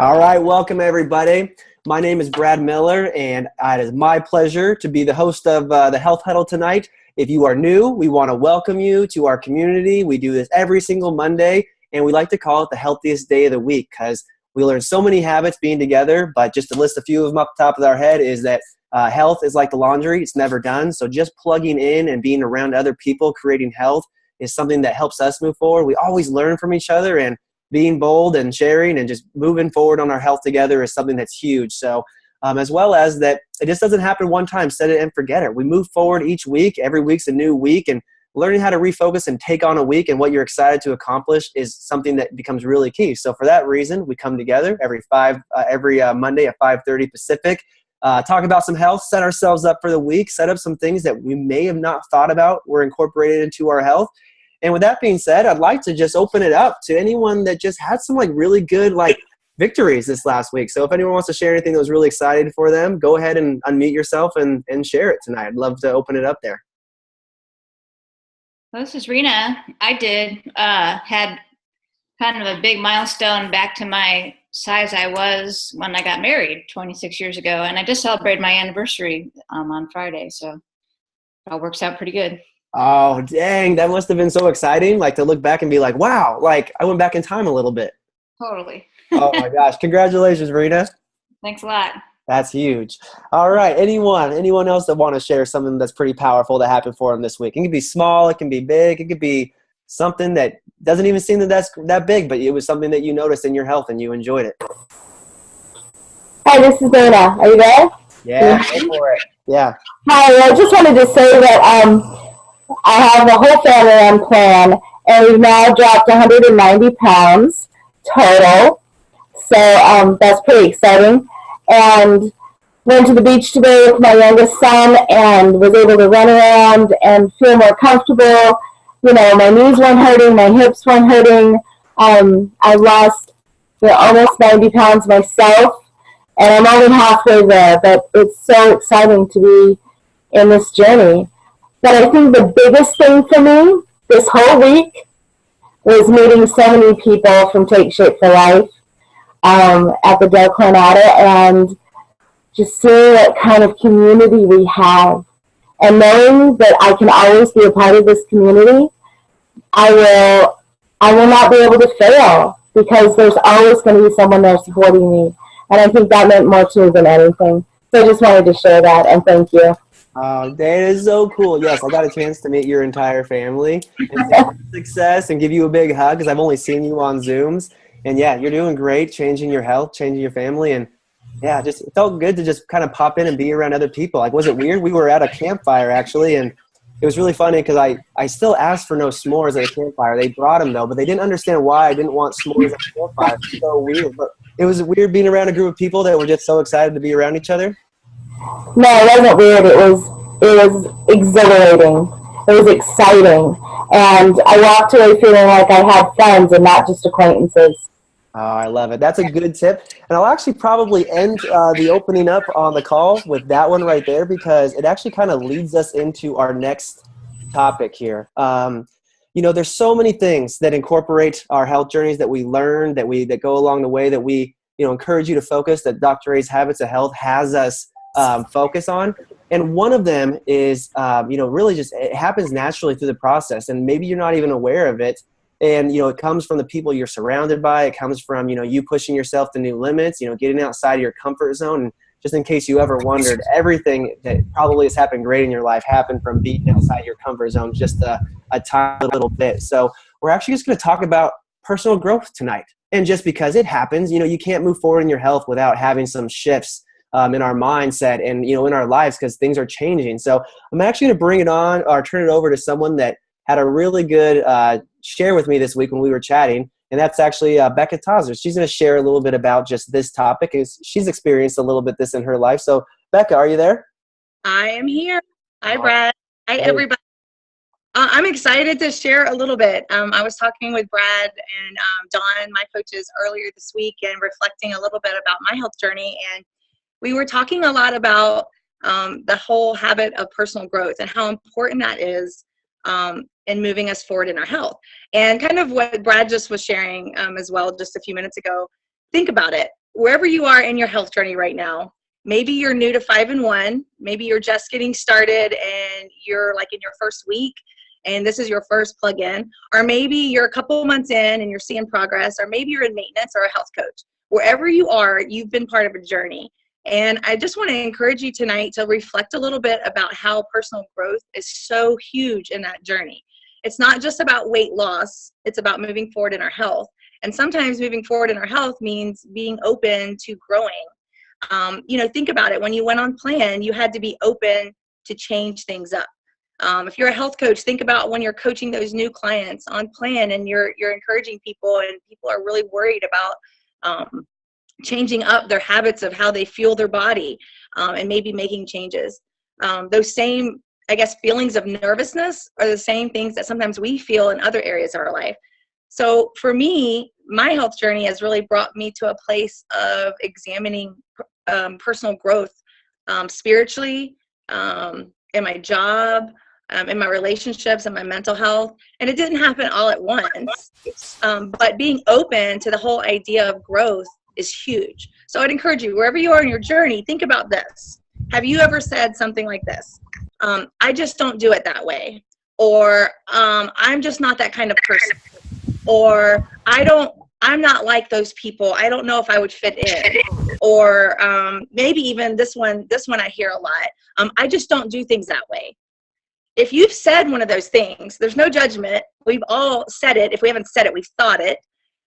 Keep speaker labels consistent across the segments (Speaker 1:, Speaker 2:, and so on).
Speaker 1: All right, welcome everybody. My name is Brad Miller, and it is my pleasure to be the host of the Health Huddle tonight. If you are new, we want to welcome you to our community. We do this every single Monday, and we like to call it the healthiest day of the week because we learn so many habits being together, but just to list a few of them up the top of our head is that health is like the laundry. It's never done. So just plugging in and being around other people, creating health is something that helps us move forward. We always learn from each other, and being bold and sharing and just moving forward on our health together is something that's huge. So as well as that, it just doesn't happen one time, set it and forget it. We move forward each week. Every week's a new week, and learning how to refocus and take on a week and what you're excited to accomplish is something that becomes really key. So for that reason, we come together every Monday at 5:30 Pacific, talk about some health, set ourselves up for the week, set up some things that we may have not thought about were incorporated into our health. And with that being said, I'd like to just open it up to anyone that just had some really good victories this last week. So if anyone wants to share anything that was really exciting for them, go ahead and unmute yourself and share it tonight. I'd love to open it up there.
Speaker 2: Well, this is Rena. I had kind of a big milestone back to my size I was when I got married 26 years ago. And I just celebrated my anniversary on Friday. So it all works out pretty good.
Speaker 1: Oh, dang. That must have been so exciting, to look back and be like, wow, I went back in time a little bit.
Speaker 2: Totally.
Speaker 1: Oh, my gosh. Congratulations, Rena.
Speaker 2: Thanks a lot.
Speaker 1: That's huge. All right. Anyone else that want to share something that's pretty powerful that happened for them this week? It can be small. It can be big. It could be something that doesn't even seem that's that big, but it was something that you noticed in your health and you enjoyed it.
Speaker 3: Hi, this is Dana. Are you there?
Speaker 1: Yeah, go for it. Yeah.
Speaker 3: Hi, I just wanted to say that I have the whole family on plan, and we've now dropped 190 pounds total. So that's pretty exciting. And went to the beach today with my youngest son and was able to run around and feel more comfortable. You know, my knees weren't hurting, my hips weren't hurting. I lost almost 90 pounds myself, and I'm only halfway there, but it's so exciting to be in this journey. But I think the biggest thing for me this whole week was meeting so many people from Take Shape for Life at the Del Coronado, and just seeing what kind of community we have. And knowing that I can always be a part of this community, I will not be able to fail because there's always going to be someone there supporting me. And I think that meant more to me than anything. So I just wanted to share that, and thank you.
Speaker 1: Oh, that is so cool. Yes, I got a chance to meet your entire family and see success and give you a big hug because I've only seen you on Zooms. And yeah, you're doing great, changing your health, changing your family. And yeah, it felt good to just kind of pop in and be around other people. Was it weird? We were at a campfire actually, and it was really funny because I still asked for no s'mores at a campfire. They brought them though, but they didn't understand why I didn't want s'mores at a campfire. It was so weird. But it was weird being around a group of people that were just so excited to be around each other.
Speaker 3: No, it wasn't weird. It was exhilarating. It was exciting. And I walked away feeling like I had friends and not just acquaintances.
Speaker 1: Oh, I love it. That's a good tip. And I'll actually probably end the opening up on the call with that one right there because it actually kind of leads us into our next topic here. There's so many things that incorporate our health journeys that we learn, that go along the way, that we, encourage you to focus, that Dr. A's Habits of Health has us focus on. And one of them is, really just it happens naturally through the process. And maybe you're not even aware of it. And, it comes from the people you're surrounded by. It comes from, you pushing yourself to new limits, getting outside of your comfort zone. And just in case you ever wondered, everything that probably has happened great in your life happened from being outside your comfort zone just a tiny little bit. So we're actually just going to talk about personal growth tonight. And just because it happens, you can't move forward in your health without having some shifts in our mindset and, in our lives because things are changing. So I'm actually going to bring it on or turn it over to someone that had a really good share with me this week when we were chatting, and that's actually Becca Tozer. She's going to share a little bit about just this topic. She's experienced a little bit this in her life. So, Becca, are you there?
Speaker 4: I am here. Hi, Brad. Hi, everybody. I'm excited to share a little bit. I was talking with Brad and Dawn, my coaches, earlier this week and reflecting a little bit about my health journey. And we were talking a lot about the whole habit of personal growth and how important that is in moving us forward in our health. And kind of what Brad just was sharing as well just a few minutes ago, think about it. wherever you are in your health journey right now, maybe you're new to 5-in-1, maybe you're just getting started and you're like in your first week and this is your first plug-in, or maybe you're a couple months in and you're seeing progress, or maybe you're in maintenance or a health coach. Wherever you are, you've been part of a journey. And I just want to encourage you tonight to reflect a little bit about how personal growth is so huge in that journey. It's not just about weight loss, it's about moving forward in our health. And sometimes moving forward in our health means being open to growing. Think about it. When you went on plan, you had to be open to change things up. If you're a health coach, think about when you're coaching those new clients on plan and you're encouraging people, and people are really worried about changing up their habits of how they fuel their body, and maybe making changes. Those same, I guess, feelings of nervousness are the same things that sometimes we feel in other areas of our life. So for me, my health journey has really brought me to a place of examining personal growth, spiritually, in my job, in my relationships, and my mental health. And it didn't happen all at once, but being open to the whole idea of growth is huge. So I'd encourage you, wherever you are in your journey, think about this. Have you ever said something like this? I just don't do it that way. Or I'm just not that kind of person. Or I'm not like those people. I don't know if I would fit in. Or maybe even this one I hear a lot. I just don't do things that way. If you've said one of those things, there's no judgment. We've all said it. If we haven't said it, we've thought it.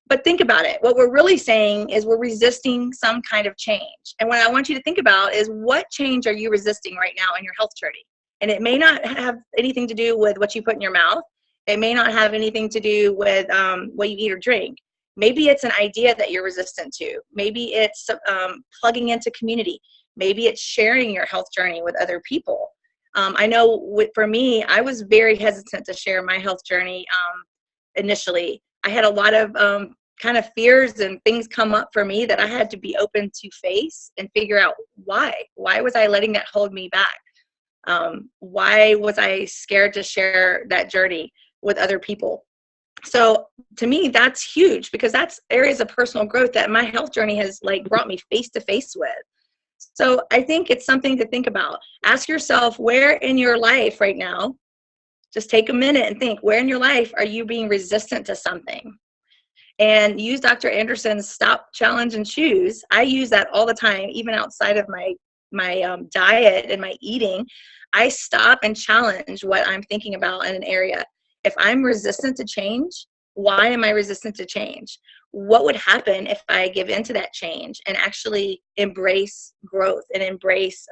Speaker 4: But think about it. What we're really saying is we're resisting some kind of change. And what I want you to think about is, what change are you resisting right now in your health journey? And it may not have anything to do with what you put in your mouth. It may not have anything to do with what you eat or drink. Maybe it's an idea that you're resistant to. Maybe it's plugging into community. Maybe it's sharing your health journey with other people. I know for me, I was very hesitant to share my health journey initially. I had a lot of kind of fears and things come up for me that I had to be open to face and figure out why. Why was I letting that hold me back? Why was I scared to share that journey with other people? So to me, that's huge, because that's areas of personal growth that my health journey has brought me face to face with. So I think it's something to think about. Ask yourself, where in your life right now, just take a minute and think, where in your life are you being resistant to something? And use Dr. Anderson's stop, challenge, and choose. I use that all the time, even outside of my diet and my eating. I stop and challenge what I'm thinking about in an area. If I'm resistant to change, why am I resistant to change? What would happen if I give into that change and actually embrace growth and embrace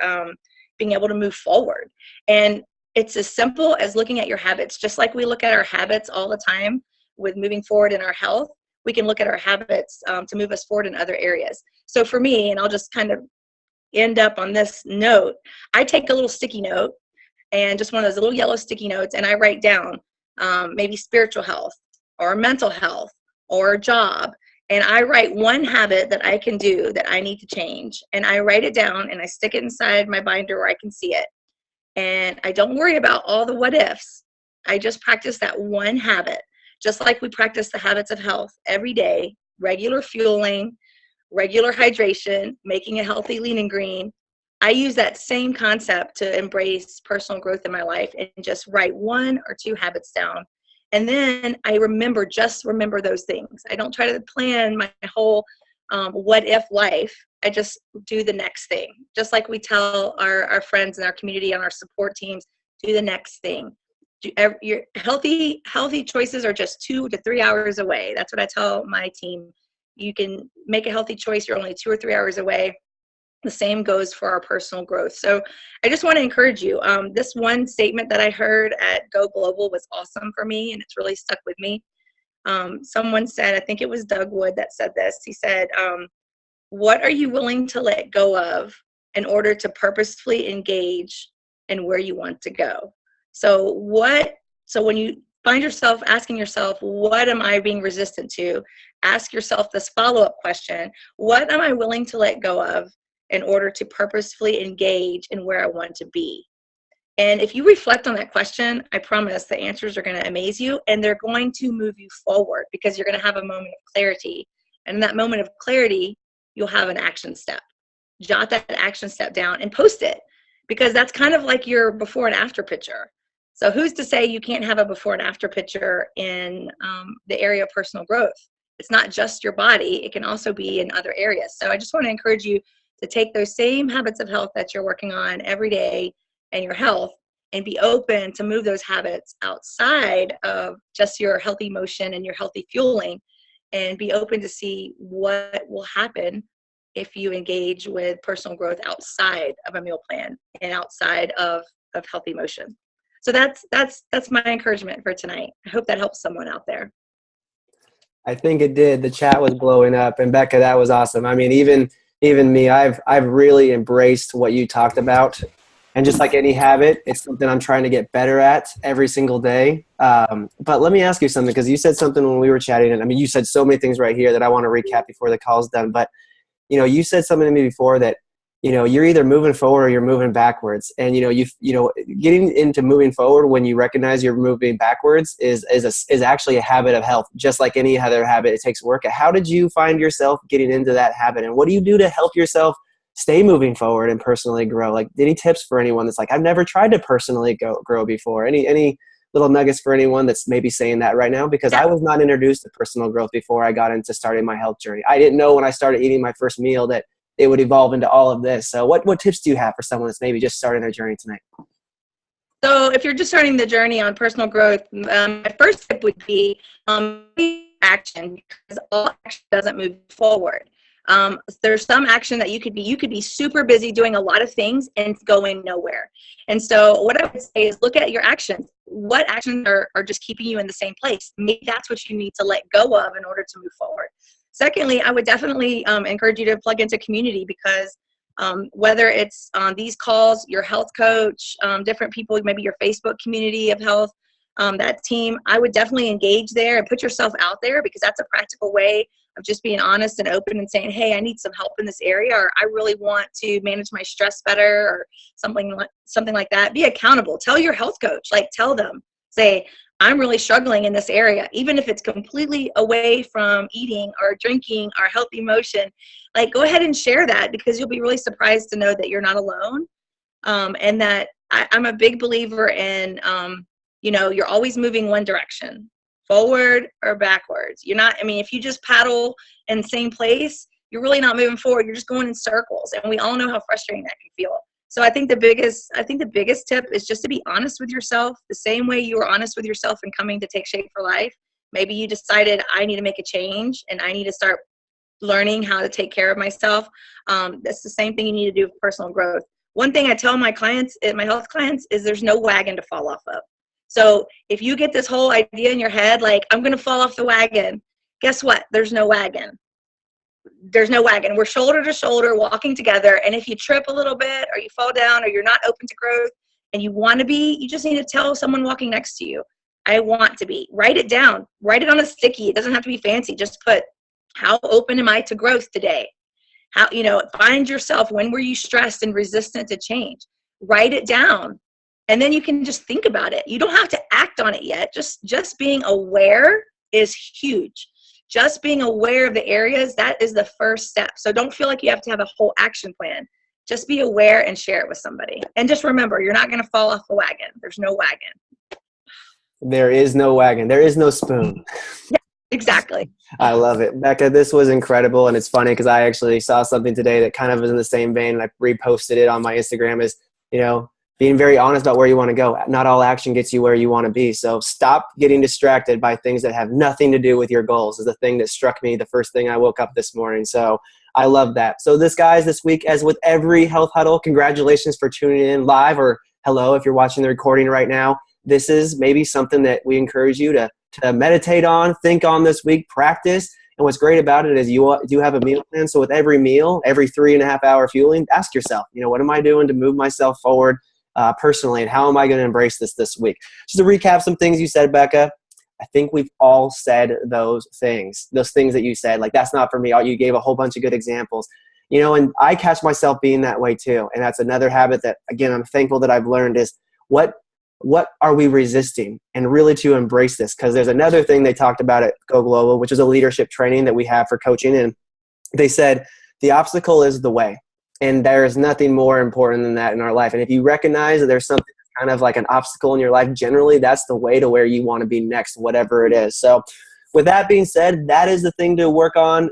Speaker 4: being able to move forward? And it's as simple as looking at your habits. Just like we look at our habits all the time with moving forward in our health, we can look at our habits to move us forward in other areas. So for me, and I'll just kind of end up on this note, I take a little sticky note, and just one of those little yellow sticky notes, and I write down maybe spiritual health or mental health or job. And I write one habit that I can do that I need to change. And I write it down and I stick it inside my binder where I can see it. And I don't worry about all the what ifs. I just practice that one habit, just like we practice the habits of health every day: regular fueling, regular hydration, making a healthy lean and green. I use that same concept to embrace personal growth in my life and just write 1 or 2 habits down. And then I remember those things. I don't try to plan my whole what if life. I just do the next thing. Just like we tell our friends in our community on our support teams, do the next thing. Your healthy choices are just 2 to 3 hours away. That's what I tell my team. You can make a healthy choice. You're only 2 or 3 hours away. The same goes for our personal growth. So I just want to encourage you. This one statement that I heard at Go Global was awesome for me, and it's really stuck with me. Someone said, I think it was Doug Wood that said this. He said, what are you willing to let go of in order to purposefully engage in where you want to go? So when you find yourself asking yourself, what am I being resistant to? Ask yourself this follow-up question: what am I willing to let go of in order to purposefully engage in where I want to be? And if you reflect on that question, I promise the answers are going to amaze you, and they're going to move you forward, because you're going to have a moment of clarity. And in that moment of clarity, you'll have an action step. Jot that action step down and post it, because that's kind of like your before and after picture. So who's to say you can't have a before and after picture in the area of personal growth? It's not just your body. It can also be in other areas. So I just want to encourage you to take those same habits of health that you're working on every day and your health, and be open to move those habits outside of just your healthy motion and your healthy fueling, and be open to see what will happen if you engage with personal growth outside of a meal plan and outside of healthy motion. So that's my encouragement for tonight. I hope that helps someone out there.
Speaker 1: I think it did. The chat was blowing up, and Becca, that was awesome. I mean, even me, I've really embraced what you talked about. And just like any habit, it's something I'm trying to get better at every single day. But let me ask you something, because you said something when we were chatting, and I mean, you said so many things right here that I want to recap before the call's done. But you said something to me before that, you're either moving forward or you're moving backwards. And, getting into moving forward when you recognize you're moving backwards is actually a habit of health, just like any other habit. It takes work. How did you find yourself getting into that habit? And what do you do to help yourself stay moving forward and personally grow? Like, any tips for anyone that's like, I've never tried to personally grow before? Any little nuggets for anyone that's maybe saying that right now? Because I was not introduced to personal growth before I got into starting my health journey. I didn't know when I started eating my first meal that it would evolve into all of this. So what tips do you have for someone that's maybe just starting their journey tonight?
Speaker 4: So if you're just starting the journey on personal growth, my first tip would be action, because all action doesn't move forward. There's some action that you could be super busy doing a lot of things and going nowhere. And so what I would say is look at your actions. What actions are just keeping you in the same place? Maybe that's what you need to let go of in order to move forward. Secondly, I would definitely encourage you to plug into community, because whether it's on these calls, your health coach, different people, maybe your Facebook community of health, that team, I would definitely engage there and put yourself out there, because that's a practical way of just being honest and open and saying, hey, I need some help in this area, or I really want to manage my stress better, or something like that. Be accountable. Tell your health coach, tell them, say, I'm really struggling in this area, even if it's completely away from eating or drinking or healthy motion. Go ahead and share that, because you'll be really surprised to know that you're not alone. And that I'm a big believer in, you're always moving one direction, forward or backwards. You're not, if you just paddle in the same place, you're really not moving forward. You're just going in circles. And we all know how frustrating that can feel. So I think the biggest tip is just to be honest with yourself, the same way you were honest with yourself in coming to Take Shape for Life. Maybe you decided, I need to make a change and I need to start learning how to take care of myself. That's the same thing you need to do with personal growth. One thing I tell my clients, my health clients, is there's no wagon to fall off of. So if you get this whole idea in your head, I'm going to fall off the wagon, guess what? There's no wagon. There's no wagon. We're shoulder to shoulder walking together. And if you trip a little bit, or you fall down, or you're not open to growth and you want to be, you just need to tell someone walking next to you, I want to be. Write it down. Write it on a sticky. It doesn't have to be fancy. Just put, how open am I to growth today? Find yourself, when were you stressed and resistant to change? Write it down. And then you can just think about it. You don't have to act on it yet. Just being aware is huge. Just being aware of the areas, that is the first step. So don't feel like you have to have a whole action plan. Just be aware and share it with somebody. And just remember, you're not going to fall off the wagon. There's no wagon.
Speaker 1: There is no wagon. There is no spoon.
Speaker 4: Yeah, exactly.
Speaker 1: I love it. Becca, this was incredible. And it's funny because I actually saw something today that kind of was in the same vein, and I reposted it on my Instagram, is, being very honest about where you want to go. Not all action gets you where you want to be. So stop getting distracted by things that have nothing to do with your goals, is the thing that struck me the first thing I woke up this morning. So I love that. So this week, as with every Health Huddle, congratulations for tuning in live, or hello if you're watching the recording right now. This is maybe something that we encourage you to meditate on, think on this week, practice. And what's great about it is you do have a meal plan. So with every meal, every 3.5 hour fueling, ask yourself, what am I doing to move myself forward personally, and how am I going to embrace this week? Just to recap some things you said, Becca, I think we've all said those things that you said, that's not for me. You gave a whole bunch of good examples, and I catch myself being that way too. And that's another habit that, again, I'm thankful that I've learned, is what are we resisting, and really to embrace this. Because there's another thing they talked about at Go Global, which is a leadership training that we have for coaching. And they said The obstacle is the way. And there is nothing more important than that in our life. And if you recognize that there's something that's kind of like an obstacle in your life, generally that's the way to where you want to be next, whatever it is. So with that being said, that is the thing to work on,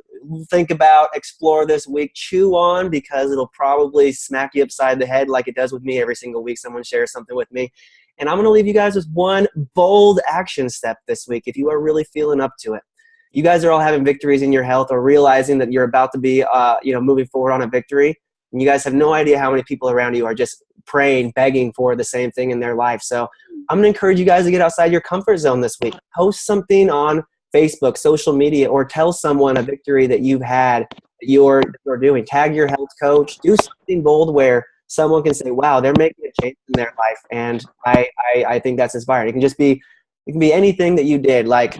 Speaker 1: think about, explore this week, chew on, because it'll probably smack you upside the head like it does with me every single week. Someone shares something with me. And I'm going to leave you guys with one bold action step this week if you are really feeling up to it. You guys are all having victories in your health or realizing that you're about to be moving forward on a victory. And you guys have no idea how many people around you are just praying, begging for the same thing in their life. So I'm going to encourage you guys to get outside your comfort zone this week. Post something on Facebook, social media, or tell someone a victory that you've had, that you're doing. Tag your health coach. Do something bold where someone can say, wow, they're making a change in their life. And I think that's inspiring. It can be anything that you did. Like,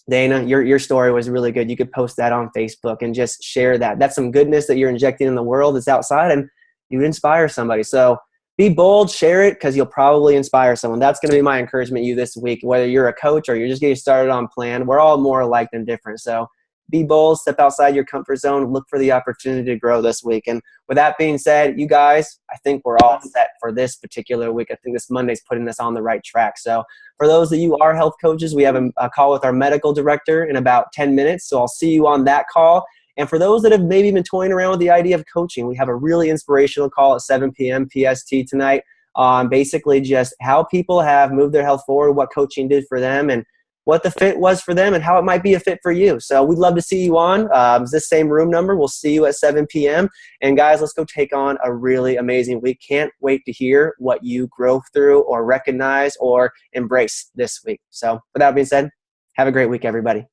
Speaker 1: Dana, your story was really good. You could post that on Facebook and just share that. That's some goodness that you're injecting in the world that's outside, and you inspire somebody. So be bold, share it, because you'll probably inspire someone. That's going to be my encouragement to you this week, whether you're a coach or you're just getting started on plan. We're all more alike than different. So be bold, step outside your comfort zone, look for the opportunity to grow this week. And with that being said, you guys, I think we're all set for this particular week. I think this Monday's putting us on the right track. So for those that you are health coaches, we have a call with our medical director in about 10 minutes. So I'll see you on that call. And for those that have maybe been toying around with the idea of coaching, we have a really inspirational call at 7 p.m. PST tonight on basically just how people have moved their health forward, what coaching did for them, and what the fit was for them and how it might be a fit for you. So we'd love to see you on. It's this same room number. We'll see you at 7 p.m. And guys, let's go take on a really amazing week. Can't wait to hear what you grow through or recognize or embrace this week. So with that being said, have a great week, everybody.